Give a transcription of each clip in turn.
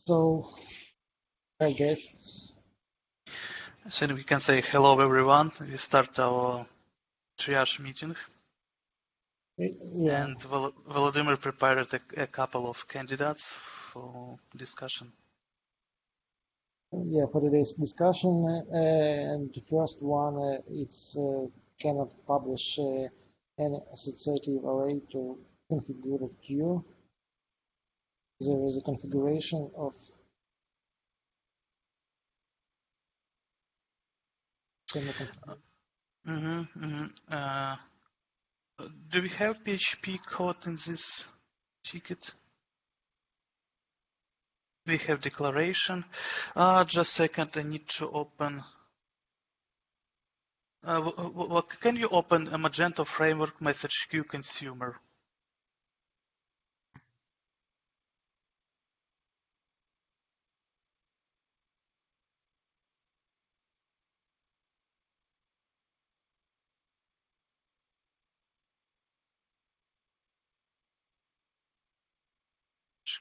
So I guess. So we can say hello everyone. We start our triage meeting. Yeah. And Volodymyr prepared a couple of candidates for discussion. Yeah, for today's discussion, and the first one, it's cannot publish an associative array to configured queue. There is a configuration of Do we have PHP code in this ticket? We have declaration. Just a second, I need to open. Can you open a Magento framework message queue consumer?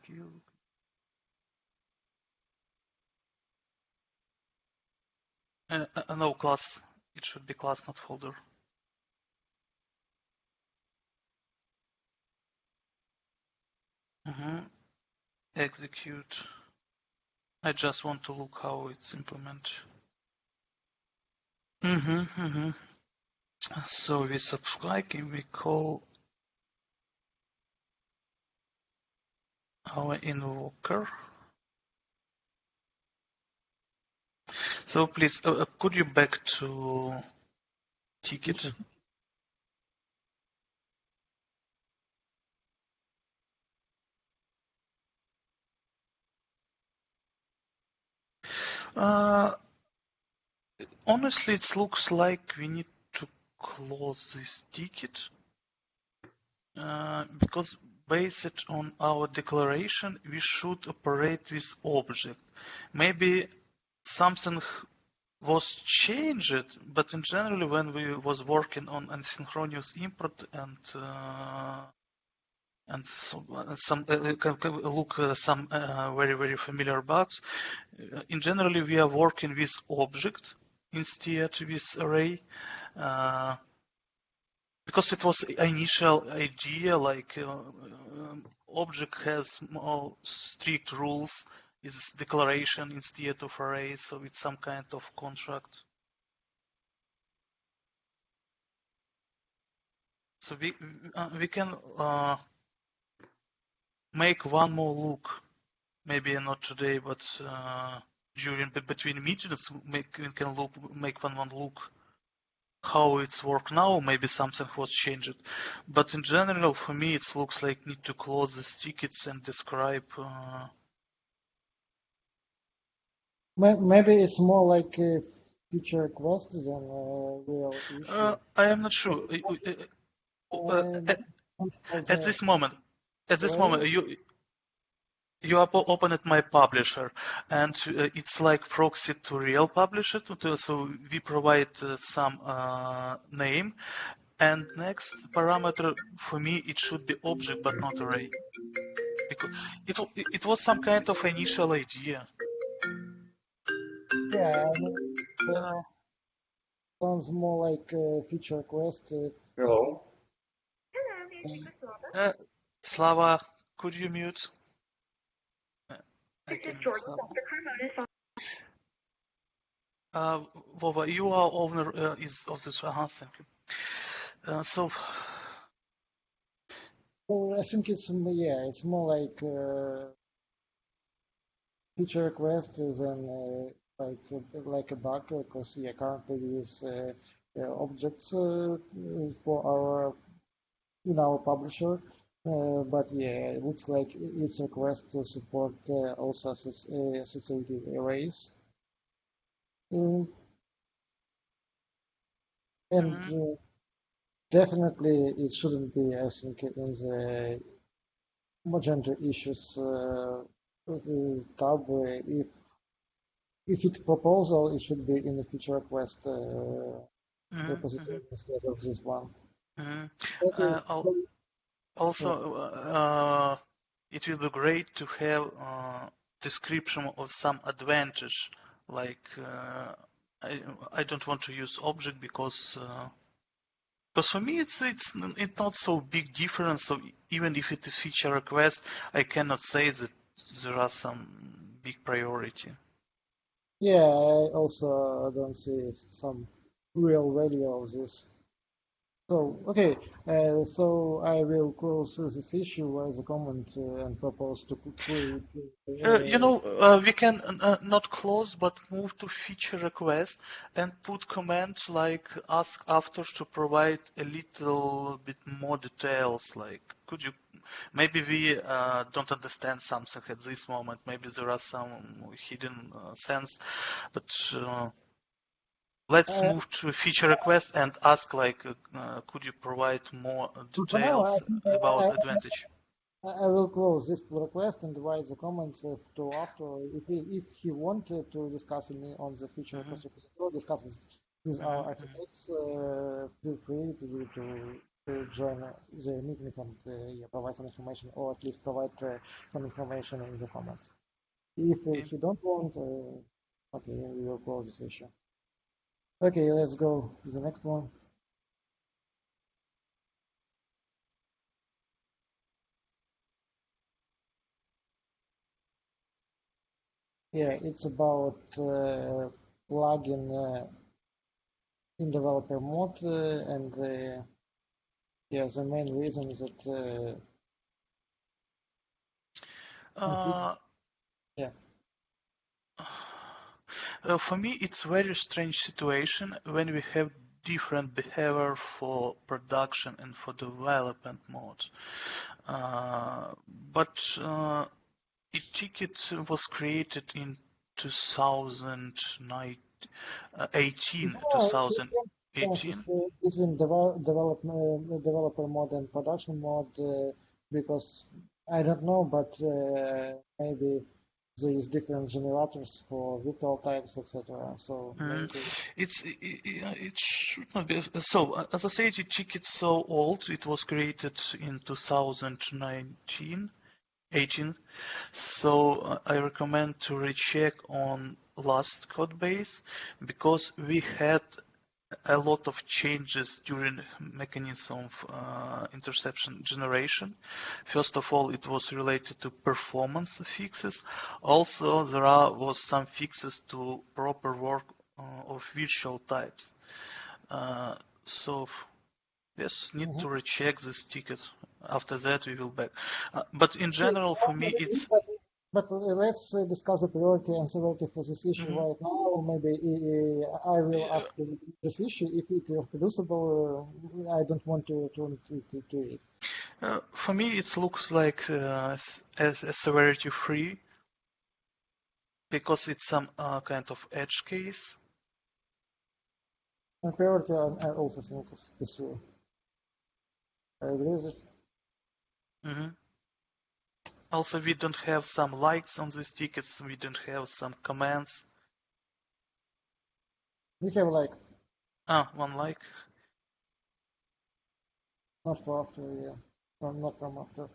Queue. No class. It should be class, not folder. Execute. I just want to look how it's implemented. So we subscribe and we call our invoker. So please, could you back to ticket? Honestly, it looks like we need to close this ticket because based on our declaration, we should operate with object. Maybe something was changed, but in general, when we was working on asynchronous import and some look some very familiar bugs. In general, we are working with object instead with array because it was initial idea like object has more strict rules. Is declaration instead of array, so it's some kind of contract. So we can make one more look, maybe not today, but during between meetings, we can make one look how it's work now. Maybe something was changed, but in general, for me, it looks like need to close these tickets and describe. Maybe it's more like a feature request than a real issue. I am not sure. At this moment, you open at my publisher, and it's like proxy to real publisher. So we provide some name, and next parameter for me it should be object but not array, because it was some kind of initial idea. Yeah, sounds more like a feature request. Hello. Slava, could you mute? I can mute Slava. Vova, you are owner is of this. Thank you. So I think it's more like feature request than like a bug because currently we use objects for our in our publisher. But yeah, it looks like it's a request to support also associative arrays. And definitely it shouldn't be, I think, in the Magento issues tab. If it's proposal, it should be in the feature request repository instead of this one. Also, it will be great to have description of some advantage, like I don't want to use object because for me it's not so big difference. So even if it's a feature request, I cannot say that there are some big priority. Yeah, I also don't see some real value of this. So, okay, so I will close this issue as a comment and propose to create. We can not close but move to feature request and put comment like ask after to provide a little bit more details. Like, could you, maybe we don't understand something at this moment. Maybe there are some hidden sense, but let's Uh, move to feature request and ask like, could you provide more for now, I details think about advantage? I will close this request and write the comments to after. If he wanted to discuss on the feature Mhm, request repository, discuss with our mhm, mhm. architects, feel free to join the meeting and yeah, provide some information, or at least provide some information in the comments. If Okay. he don't want, okay, we will close this issue. Okay, let's go to the next one. Yeah, it's about plugin in developer mode, and yeah, the main reason is that Uh, yeah, For me, it's very strange situation when we have different behavior for production and for development mode. But it ticket was created in 2018, no, differences 2018. between developer mode and production mode because I don't know, but maybe there is different generators for virtual types, etc. So Mm, maybe. it should not be. So, as I said, the ticket so old. It was created in 2019, 18. So I recommend to recheck on last code base because we had a lot of changes during mechanism of interception generation. First of all, it was related to performance fixes. Also, was some fixes to proper work of virtual types. Uh, so yes, need Mhm. to recheck this ticket. After that, we will back. But in Okay, general, for me, it's. but let's discuss the priority and severity for this issue Mhm. right now. Maybe I will ask this issue if it is reproducible. I don't want to it. For me, it looks like a severity free because it's some kind of edge case. And priority, I also think is way. I agree with it. Mhm. Also, we don't have some likes on these tickets. We don't have some comments. We have like Ah, one like. not for after, yeah, not from after.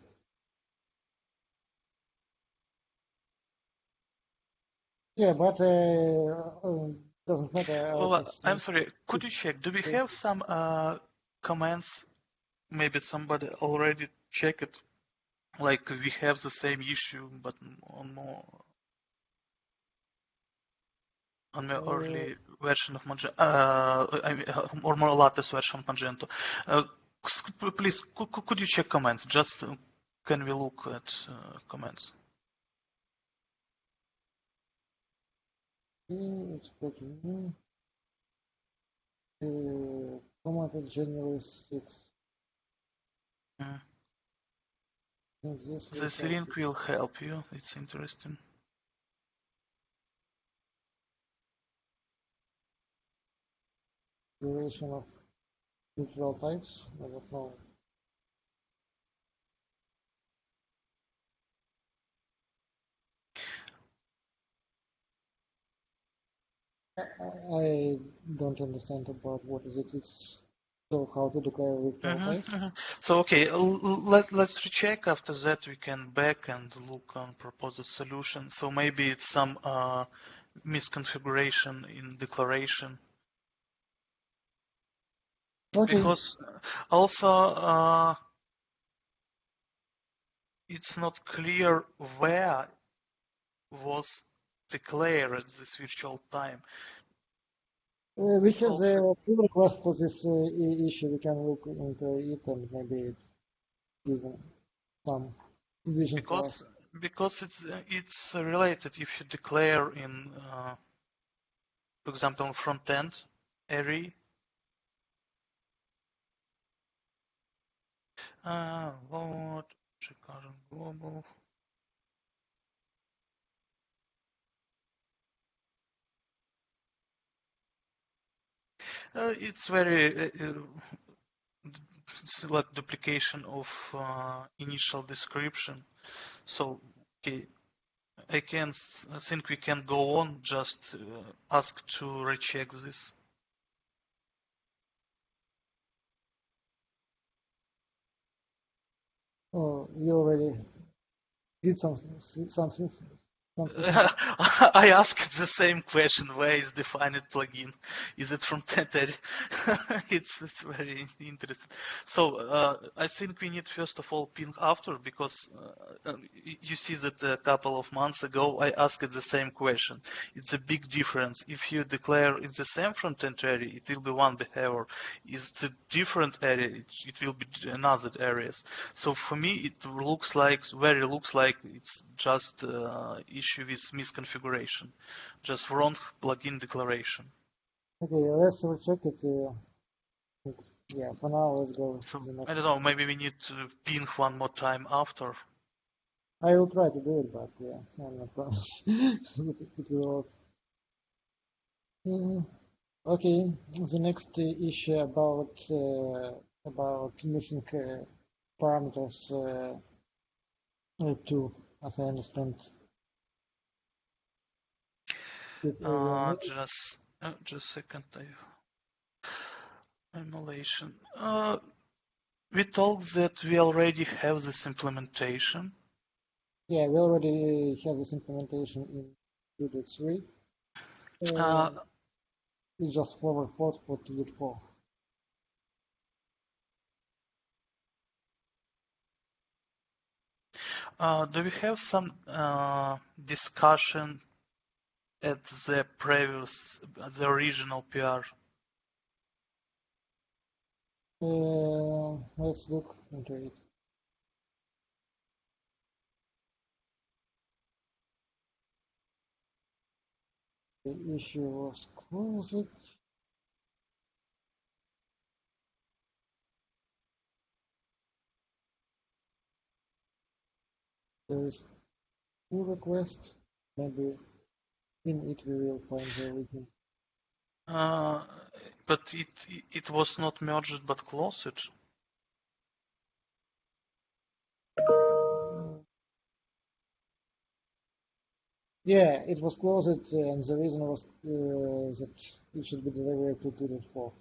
Yeah, but doesn't matter. I Oh, just I'm sorry. Could you it's check? Do we have some comments? Maybe somebody already checked it. Like we have the same issue, but on the uh, early version of Magento, or more latest version of Magento. Please, could you check comments? Just can we look at comments? it's pretty new. Commented January 6th. Mm. I think this will This help. link will help you. It's interesting. Duration of virtual types. I don't know. I don't understand about what is it. It's So how to declare virtual types? So okay, let's recheck. After that, we can back and look on proposed solution. So maybe it's some misconfiguration in declaration, Okay. because also it's not clear where was declared this virtual time. Which It's is also a pull request for this issue. We can look into it and maybe it give some vision for because us. it's related. If you declare in, for example, front end array, load check current global. It's very it's like duplication of initial description. So okay, I think we can go on. Just ask to recheck this. Oh, you already did something else. I asked the same question. Where is defined plugin? Is it from Tether? It's very interesting. So I think we need first of all ping after, because you see that a couple of months ago I asked the same question. It's a big difference. If you declare it's the same front-end area, it will be one behavior. Is it a different area? It will be another areas. So for me, it looks like it's just issue with misconfiguration, just wrong plugin declaration. Okay, let's recheck it. Yeah, for now, let's go to So the next. I don't know. Maybe we need to ping one more time after. I will try to do it, but yeah, I'm not promise it will work. Okay, the next issue about missing parameters too, as I understand. It will Just a second. Emulation. We told that we already have this implementation. Yeah, we already have this implementation in 2.3. Uh, It's just forward port for 2.4. do we have some discussion at the original PR? Let's look into it. The issue was closed. There is pull request. Maybe in it we will find the origin. But it was not merged but closed. Yeah, it was closed, and the reason was that it should be delivered to 2.4.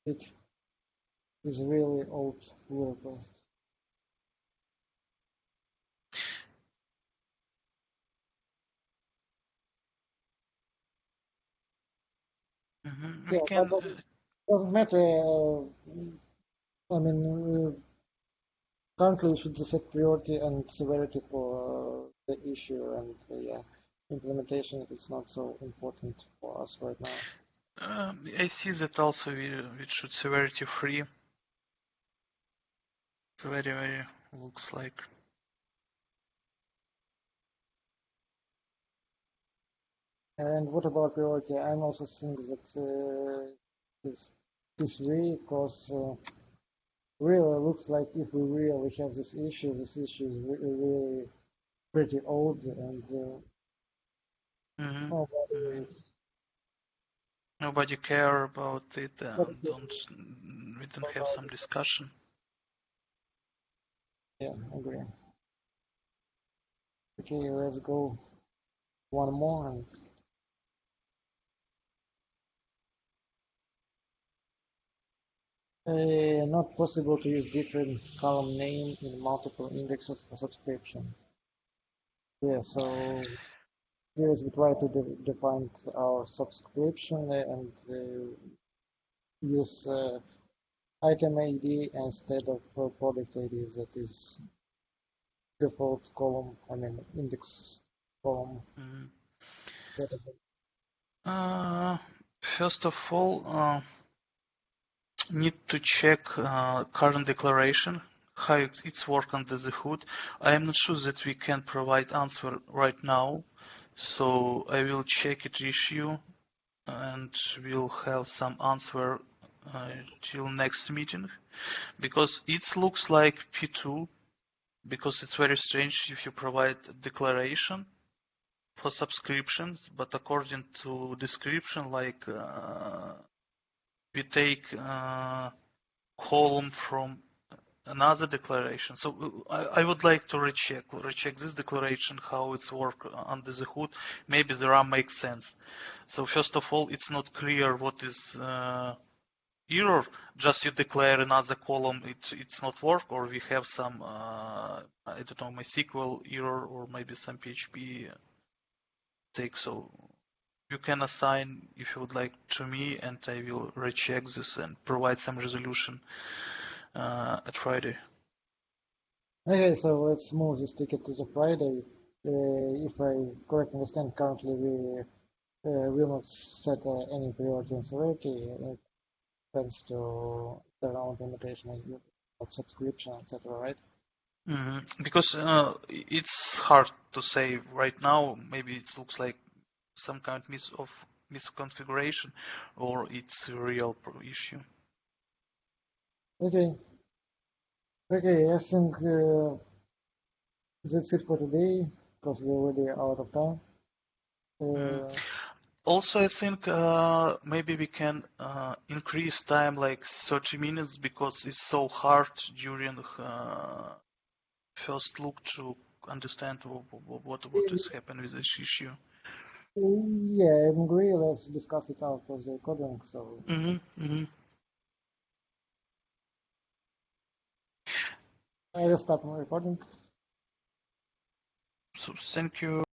It is a really old pull request. We Yeah, but can. doesn't matter. I mean, currently you should set priority and severity for the issue, and yeah, implementation is not so important for us right now. I see that also we should severity free. It's very looks like. And what about priority? I'm also think that this way, because really looks like if we really have this issue is really pretty old, and Mm-hmm. nobody Mm-hmm. Nobody care about it, But and we don't have some discussion. yeah, I agree. Okay, let's go one more. And not possible to use different column name in multiple indexes for subscription. Yeah, so here is we try to define our subscription and use item ID instead of product ID that is default column, I mean index column. Mm. First of all, need to check current declaration, how it's work under the hood. I am not sure that we can provide answer right now, so I will check it issue and we'll have some answer till next meeting, because it looks like P2, because it's very strange if you provide declaration for subscriptions, but according to description, like we take column from another declaration. So I would like to recheck this declaration, how it's work under the hood. Maybe the RAM makes sense. So first of all, it's not clear what is error. Just you declare another column, it's not work, or we have some I don't know, MySQL error, or maybe some PHP take. So you can assign if you would like to me, and I will recheck this and provide some resolution at Friday. Okay, so let's move this ticket to the Friday. If I correctly understand, currently we will not set any priority and severity. It tends to the round limitation of subscription, etc. Right? Because it's hard to say right now. Maybe it looks like some kind of misconfiguration, or it's a real issue. Okay. Okay, I think that's it for today because we're already out of time. Also, I think maybe we can increase time like 30 minutes, because it's so hard during first look to understand what is happening with this issue. Yeah, I agree. Let's discuss it out of the recording. So I will stop my recording. So thank you.